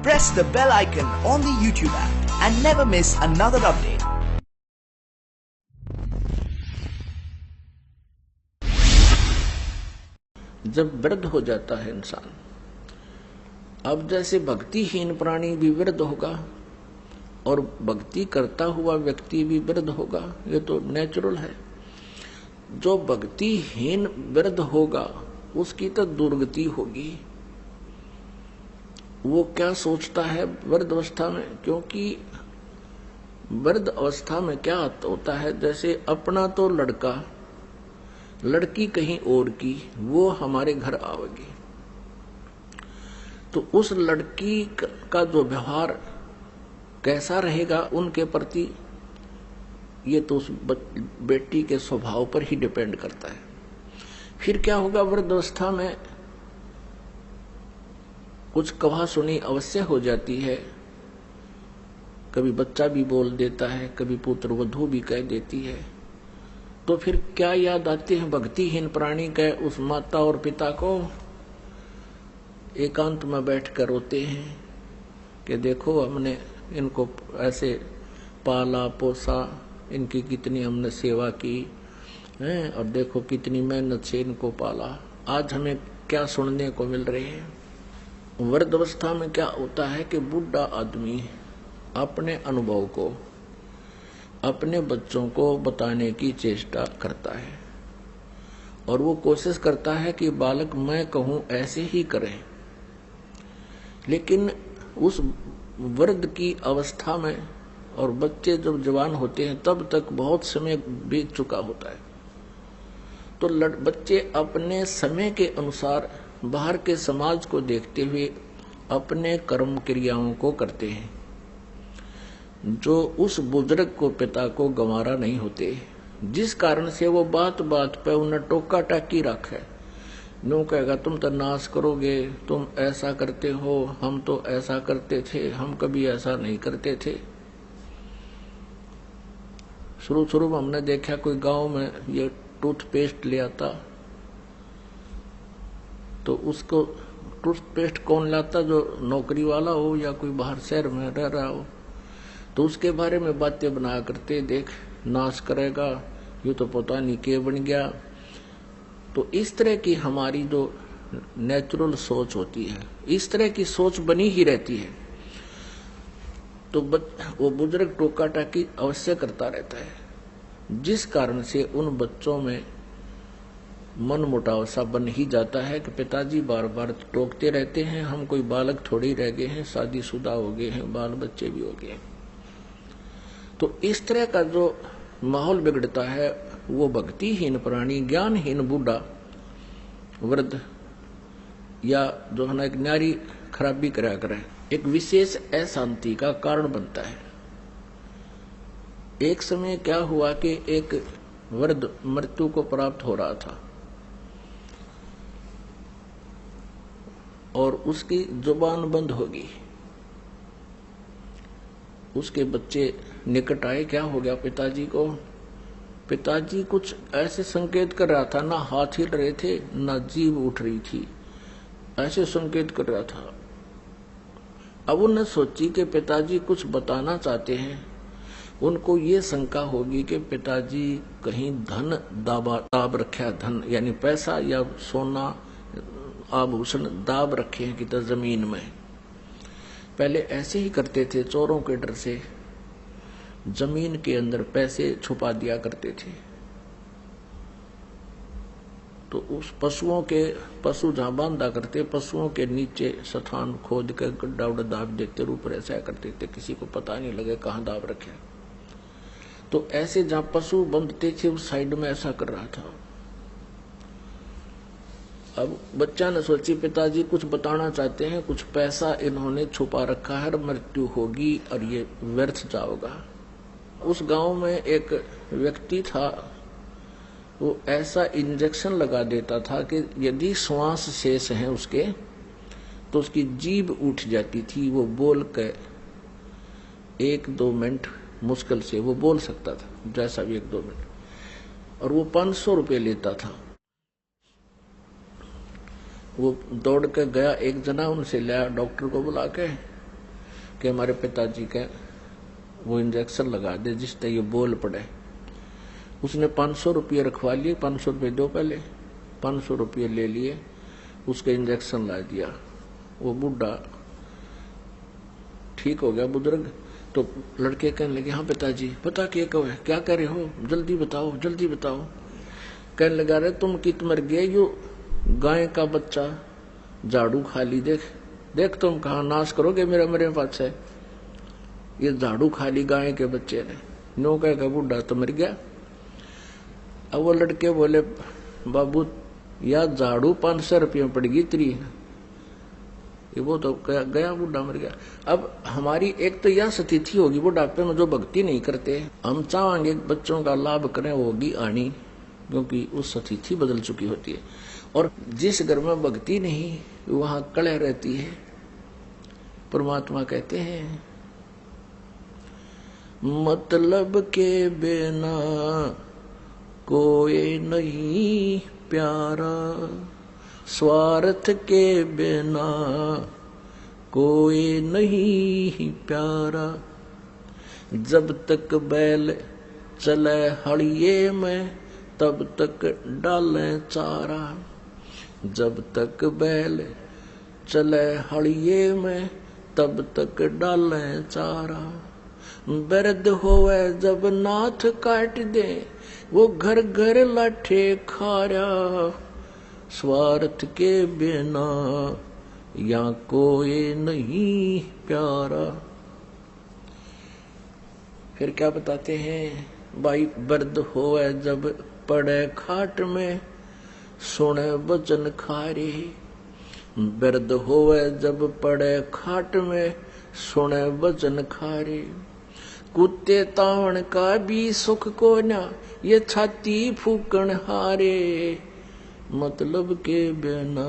press the bell icon on the YouTube app and never miss another update. जब वृद्ध हो जाता है इंसान, अब जैसे भक्तिहीन प्राणी भी वृद्ध होगा और भक्ति करता हुआ व्यक्ति भी वृद्ध होगा, ये तो नेचुरल है। जो भक्तिहीन वृद्ध होगा उसकी तो दुर्गति होगी। वो क्या सोचता है वृद्ध अवस्था में, क्योंकि वृद्ध अवस्था में क्या होता है, जैसे अपना तो लड़का लड़की कहीं और की वो हमारे घर आवेगी, तो उस लड़की का जो व्यवहार कैसा रहेगा उनके प्रति, ये तो उस बेटी के स्वभाव पर ही डिपेंड करता है। फिर क्या होगा, वृद्ध अवस्था में कुछ कहा सुनी अवश्य हो जाती है। कभी बच्चा भी बोल देता है, कभी पुत्र वधू भी कह देती है। तो फिर क्या याद आते हैं भक्तिहीन प्राणी के उस माता और पिता को, एकांत में बैठकर रोते हैं कि देखो हमने इनको ऐसे पाला पोसा, इनकी कितनी हमने सेवा की है, और देखो कितनी मेहनत से इनको पाला, आज हमें क्या सुनने को मिल रहे हैं। वृद्ध अवस्था में क्या होता है कि बूढ़ा आदमी अपने अनुभव को अपने बच्चों को बताने की चेष्टा करता है और वो कोशिश करता है कि बालक मैं कहूं ऐसे ही करें। लेकिन उस वृद्ध की अवस्था में और बच्चे जब जवान होते हैं तब तक बहुत समय बीत चुका होता है, तो बच्चे अपने समय के अनुसार बाहर के समाज को देखते हुए अपने कर्म क्रियाओं को करते हैं, जो उस बुजुर्ग को पिता को गंवारा नहीं होते, जिस कारण से वो बात बात पे उन्हें टोका टाकी रखे। नो कहेगा तुम तो नाश करोगे, तुम ऐसा करते हो, हम तो ऐसा करते थे, हम कभी ऐसा नहीं करते थे। शुरू में हमने देखा कोई गांव में ये टूथपेस्ट ले आता, तो उसको टूथपेस्ट कौन लाता, जो नौकरी वाला हो या कोई बाहर शहर में रह रहा हो, तो उसके बारे में बातें बनाया करते, देख नाश करेगा, ये तो पता नहीं क्या बन गया। तो इस तरह की हमारी जो नेचुरल सोच होती है, इस तरह की सोच बनी ही रहती है। तो वो बुजुर्ग टोका टाकी अवश्य करता रहता है, जिस कारण से उन बच्चों में मन मुटाव सा बन ही जाता है कि पिताजी बार बार टोकते रहते हैं, हम कोई बालक थोड़ी रह गए हैं, शादीशुदा हो गए हैं, बाल बच्चे भी हो गए हैं। तो इस तरह का जो माहौल बिगड़ता है, वो भक्तिहीन प्राणी, ज्ञानहीन बूढ़ा वृद्ध या जो है ना एक नारी खराबी करा करे, एक विशेष अशांति का कारण बनता है। एक समय क्या हुआ कि एक वृद्ध मृत्यु को प्राप्त हो रहा था और उसकी जुबान बंद होगी। उसके बच्चे निकट आए, क्या हो गया पिताजी को। पिताजी कुछ ऐसे संकेत कर रहा था, ना हाथ हिल रहे थे ना जीभ उठ रही थी, ऐसे संकेत कर रहा था। अब उन्होंने सोची कि पिताजी कुछ बताना चाहते हैं। उनको ये शंका होगी कि पिताजी कहीं धन दाब रखा, धन यानी पैसा या सोना आभूषण दाब रखे हैं किधर जमीन में। पहले ऐसे ही करते थे, चोरों के डर से जमीन के अंदर पैसे छुपा दिया करते थे। तो उस पशु जहां बांधा करते, पशुओं के नीचे स्थान खोद कर गड्ढा उड्ढा दाब देते, ऊपर ऐसा करते थे, किसी को पता नहीं लगे कहाँ दाब रखे। तो ऐसे जहां पशु बंधते थे उस साइड में ऐसा कर रहा था। अब बच्चा ने सोची पिताजी कुछ बताना चाहते हैं, कुछ पैसा इन्होंने छुपा रखा है, मृत्यु होगी और ये व्यर्थ जाओगा। उस गांव में एक व्यक्ति था, वो ऐसा इंजेक्शन लगा देता था कि यदि श्वास शेष है उसके, तो उसकी जीभ उठ जाती थी। वो बोल के 1-2 मिनट मुश्किल से वो बोल सकता था, जैसा भी 1-2 मिनट, और वो 500 रुपये लेता था। वो दौड़ के गया, एक जना उनसे लाया, डॉक्टर को बुला के कि हमारे पिताजी का वो इंजेक्शन लगा दे जिससे ये बोल पड़े। उसने 500 रुपये रखवा लिए, 500 रुपये दो पहले, 500 रुपये ले लिए, उसके इंजेक्शन ला दिया। वो बूढ़ा ठीक हो गया बुजुर्ग। तो लड़के कहने लगे, हाँ पिताजी पता क्या कह रहे हो, जल्दी बताओ जल्दी बताओ। कहने लगा, रे तुम कित मर गए, यो गाय का बच्चा झाड़ू खा ली, देख देख तुम कहाँ नाश करोगे मेरा मेरे पास है। ये झाड़ू खा ली गाय के बच्चे ने। नो कह का बूढ़ा तो मर गया। अब वो लड़के बोले, बाबू या झाड़ू 500 रुपये में पड़ेगी तेरी, ये वो तो गया बूढ़ा मर गया। अब हमारी एक तो यह स्थिति होगी बुढ़ापे में जो भक्ति नहीं करते, हम चाहेंगे बच्चों का लाभ करें, वो होगी आनी, क्योंकि उस स्थिति बदल चुकी होती है। और जिस घर में भक्ति नहीं वहां कलह रहती है। परमात्मा कहते हैं, मतलब के बिना कोई नहीं प्यारा, स्वार्थ के बिना कोई नहीं प्यारा। जब तक बैल चले हड़िये में तब तक डाले चारा। जब तक बैल चले हड़िये में तब तक डाले चारा। दर्द होवे जब नाथ काट दे वो घर घर लाठे खारा। स्वार्थ के बिना या कोई नहीं प्यारा। फिर क्या बताते हैं, भाई दर्द होवे जब पड़े खाट में सुने वचन खारे। दर्द होवे जब पड़े खाट में सुने वचन खारे। कुत्ते तावण का भी सुख को ना ये छाती फूकण हारे। मतलब के बिना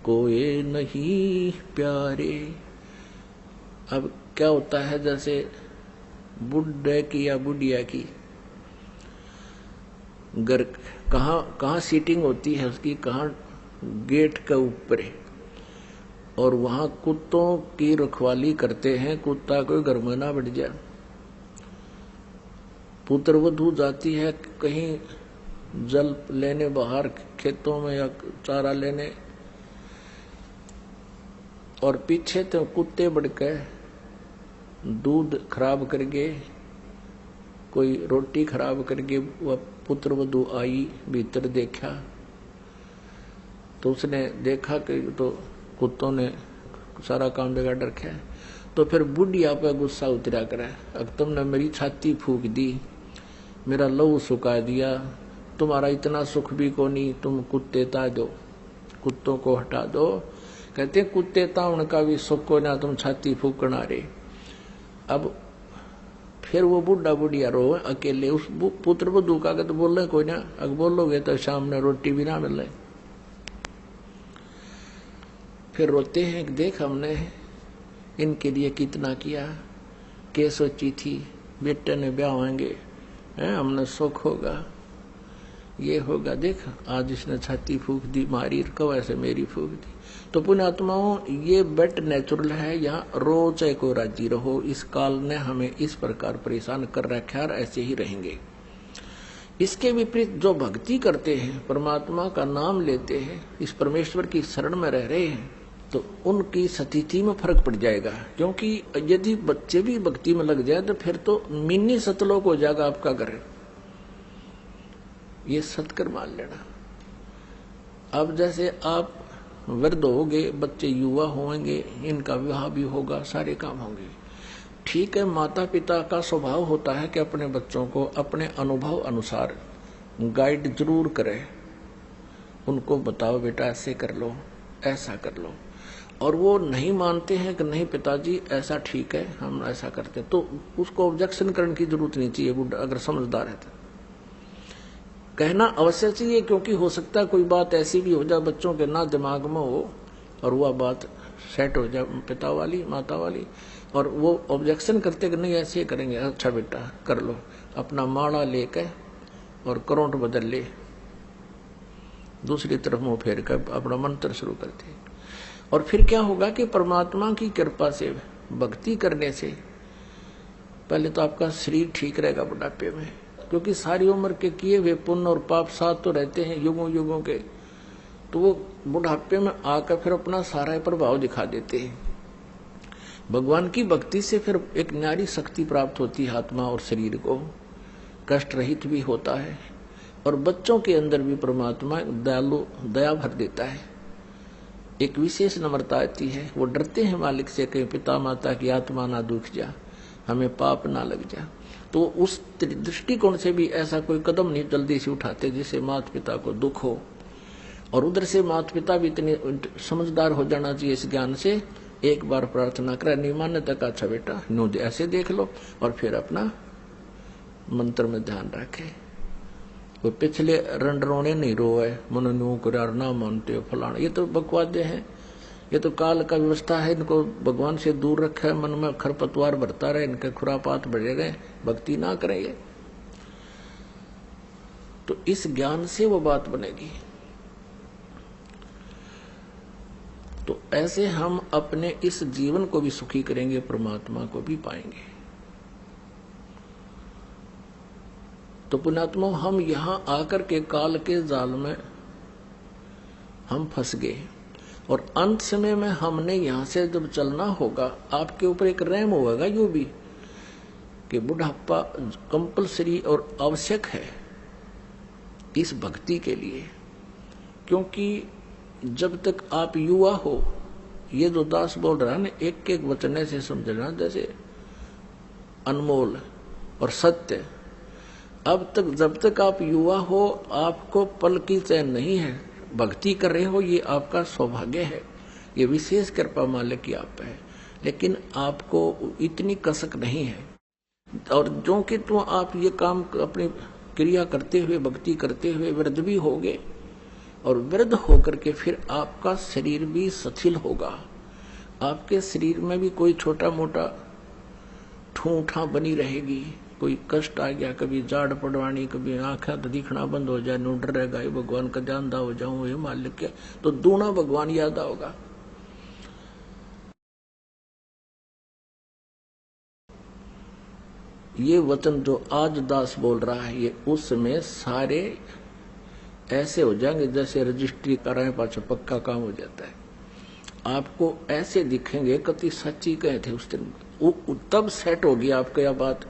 कोई नहीं प्यारे। अब क्या होता है, जैसे बुढ़े की या बुढ़िया की घर कहाँ सीटिंग होती है उसकी, कहाँ गेट के ऊपर है, और वहां कुत्तों की रखवाली करते हैं, कुत्ता कोई घर में ना बढ़ जाए। पुत्र वधू जाती है कहीं जल लेने बाहर खेतों में या चारा लेने, और पीछे तो कुत्ते बढ़ के दूध खराब करके, कोई रोटी खराब करके वह पुत्र वधू आई, भीतर देखा तो उसने देखा कि तो कुत्तों ने सारा काम बिगाड़ रखा है। तो फिर बुढ़िया पे गुस्सा उतरा करे, अब तुमने मेरी छाती फूक दी, मेरा लहू सुखा दिया, तुम्हारा इतना सुख भी को नहीं, तुम कुत्ते ता दो, कुत्तों को हटा दो। कहते कुत्ते ता उनका भी सुख को ना, तुम छाती फूकना रे। अब फिर वो बुढ़ा बुढ़िया रो अकेले, उस पुत्र वधू का तो बोल रहे कोई ना, अगर बोलोगे तो शाम में रोटी भी ना मिले। फिर रोते हैं कि देख हमने इनके लिए कितना किया, के सोची थी बेटे ने ब्याह होंगे, हमने सुख होगा, ये होगा, देख आज इसने छाती फूक दी मारी, कब ऐसे मेरी फूक दी। तो पुण्यात्माओं, ये बेट नेचुरल है, यहाँ रो चाहे को राजी रहो, इस काल ने हमें इस प्रकार परेशान कर रखा है और ऐसे ही रहेंगे। इसके विपरीत जो भक्ति करते हैं, परमात्मा का नाम लेते हैं, इस परमेश्वर की शरण में रह रहे हैं, तो उनकी स्थिति में फर्क पड़ जाएगा। क्योंकि यदि बच्चे भी भक्ति में लग जाए तो फिर तो मिनी सतलोक हो जाएगा आपका घर, ये सत्कर मान लेना। अब जैसे आप वृद्ध होंगे, बच्चे युवा होंगे, इनका विवाह भी होगा, सारे काम होंगे, ठीक है। माता पिता का स्वभाव होता है कि अपने बच्चों को अपने अनुभव अनुसार गाइड जरूर करें, उनको बताओ बेटा ऐसे कर लो, ऐसा कर लो, और वो नहीं मानते हैं कि नहीं पिताजी ऐसा ठीक है, हम ऐसा करते, तो उसको ऑब्जेक्शन करने की जरूरत नहीं चाहिए। बुढ़ा अगर समझदार है तो कहना अवश्य चाहिए, क्योंकि हो सकता है कोई बात ऐसी भी हो जाए बच्चों के ना दिमाग में हो और वह बात सेट हो जाए पिता वाली माता वाली, और वो ऑब्जेक्शन करते कि नहीं ऐसे करेंगे, अच्छा बेटा कर लो, अपना माड़ा लेके और करंट बदल ले, दूसरी तरफ मुंह फेर कर अपना मंत्र शुरू करते। और फिर क्या होगा कि परमात्मा की कृपा से, भक्ति करने से पहले तो आपका शरीर ठीक रहेगा बुढ़ापे में, क्योंकि सारी उम्र के किए हुए पुण्य और पाप साथ तो रहते हैं युगों युगों के, तो वो बुढ़ापे में आकर फिर अपना सारा प्रभाव दिखा देते हैं। भगवान की भक्ति से फिर एक न्यारी शक्ति प्राप्त होती है, आत्मा और शरीर को कष्ट रहित भी होता है, और बच्चों के अंदर भी परमात्मा दयालु दया भर देता है। एक विशेष नम्रता आती है, वो डरते हैं मालिक से, कहीं पिता माता की आत्मा ना दुख जा, हमें पाप ना लग जा। तो उस दृष्टिकोण से भी ऐसा कोई कदम नहीं जल्दी से उठाते जिससे माता पिता को दुख हो, और उधर से माता पिता भी इतने समझदार हो जाना चाहिए इस ज्ञान से, एक बार प्रार्थना करे, नहीं मानने तक अच्छा बेटा नो ऐसे देख लो, और फिर अपना मंत्र में ध्यान रखे। वो पिछले रंडरोने नहीं रोए, मन न्यू करार ना मानते हो फलाना, ये तो बकवादे हैं, ये तो काल का व्यवस्था है, इनको भगवान से दूर रखा है, मन में खरपतवार भरता रहे, इनके खुरापात बढ़े रहे, भक्ति ना करेंगे। तो इस ज्ञान से वो बात बनेगी। तो ऐसे हम अपने इस जीवन को भी सुखी करेंगे, परमात्मा को भी पाएंगे। तो पुण्यात्मा, हम यहां आकर के काल के जाल में हम फंस गए, और अंत समय में हमने यहां से जब चलना होगा, आपके ऊपर एक रहम होगा यूं भी कि बुढ़ापा कंपलसरी और आवश्यक है इस भक्ति के लिए, क्योंकि जब तक आप युवा हो, ये जो दास बोल रहा है ना, एक एक वचन से समझना जैसे अनमोल और सत्य। अब तक जब तक आप युवा हो, आपको पल की चैन नहीं है, भक्ति कर रहे हो, ये आपका सौभाग्य है, ये विशेष कृपा मालिक की आप है, लेकिन आपको इतनी कसक नहीं है। और जो कि तो आप ये काम अपनी क्रिया करते हुए, भक्ति करते हुए वृद्ध भी होगे, और वृद्ध होकर के फिर आपका शरीर भी शिथिल होगा, आपके शरीर में भी कोई छोटा मोटा ठूठा बनी रहेगी, कोई कष्ट आ गया, कभी जाड़ पड़वानी, कभी आंखें तो दिखना बंद हो जाए, नो डर रहेगा, भगवान का जानदा हो जाऊं, ये मालिक क्या, तो दूना भगवान याद आओगा। ये वचन जो आज दास बोल रहा है, ये उसमें सारे ऐसे हो जाएंगे जैसे रजिस्ट्री कराए पाछे पक्का काम हो जाता है। आपको ऐसे दिखेंगे, कति सच्ची कहे थे उस दिन, तब सेट होगी आपको यह बात।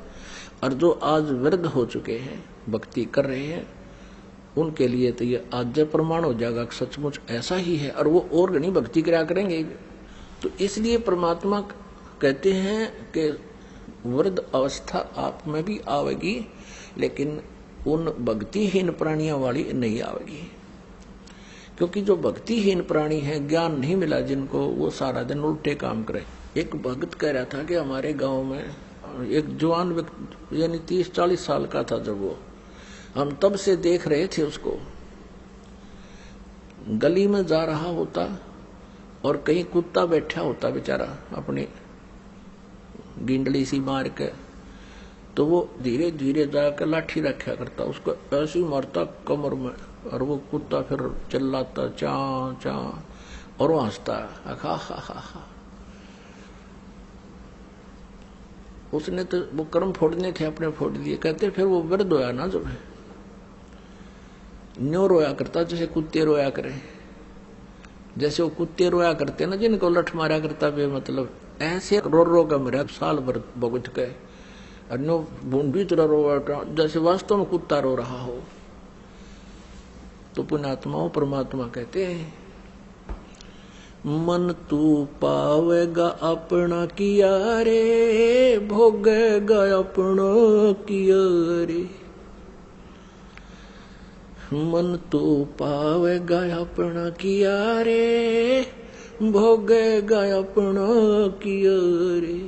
और जो आज वृद्ध हो चुके हैं, भक्ति कर रहे हैं, उनके लिए तो ये आज प्रमाण हो जाएगा कि सचमुच ऐसा ही है, और वो और घनी भक्ति करा करेंगे। तो इसलिए परमात्मा कहते हैं कि वृद्ध अवस्था आप में भी आवेगी, लेकिन उन भक्तिहीन प्राणियों वाली नहीं आवेगी, क्योंकि जो भक्तिहीन प्राणी है, ज्ञान नहीं मिला जिनको, वो सारा दिन उल्टे काम करे। एक भक्त कह रहा था कि हमारे गांव में एक जवान व्यक्ति, यानी 30-40 साल का था जब वो, हम तब से देख रहे थे उसको, गली में जा रहा होता और कहीं कुत्ता बैठा होता बेचारा अपनी गिंडली सी मार के, तो वो धीरे धीरे जाकर लाठी रखा करता, उसको ऐसे ही मारता कमर में, और वो कुत्ता फिर चिल्लाता चा चा, और वो हंसता हा हा हा हा। उसने तो वो कर्म फोड़ने थे, अपने फोड़ दिए। कहते फिर वो वृद्ध होया ना, जब न्यो रोया करता जैसे कुत्ते रोया करे, जैसे वो कुत्ते रोया करते ना जिनको लठ मारा करता बे, मतलब ऐसे रो रो का मेरा साल भर भुगत गए, और नो भी तरह रो जैसे वास्तव में कुत्ता रो रहा हो। तो पुण्यात्माओं, परमात्मा कहते हैं, मन तू पावेगा अपना किया रे, भोगेगा अपना किया रे। मन तू पावेगा अपना किया रे, भोगेगा अपना किया रे।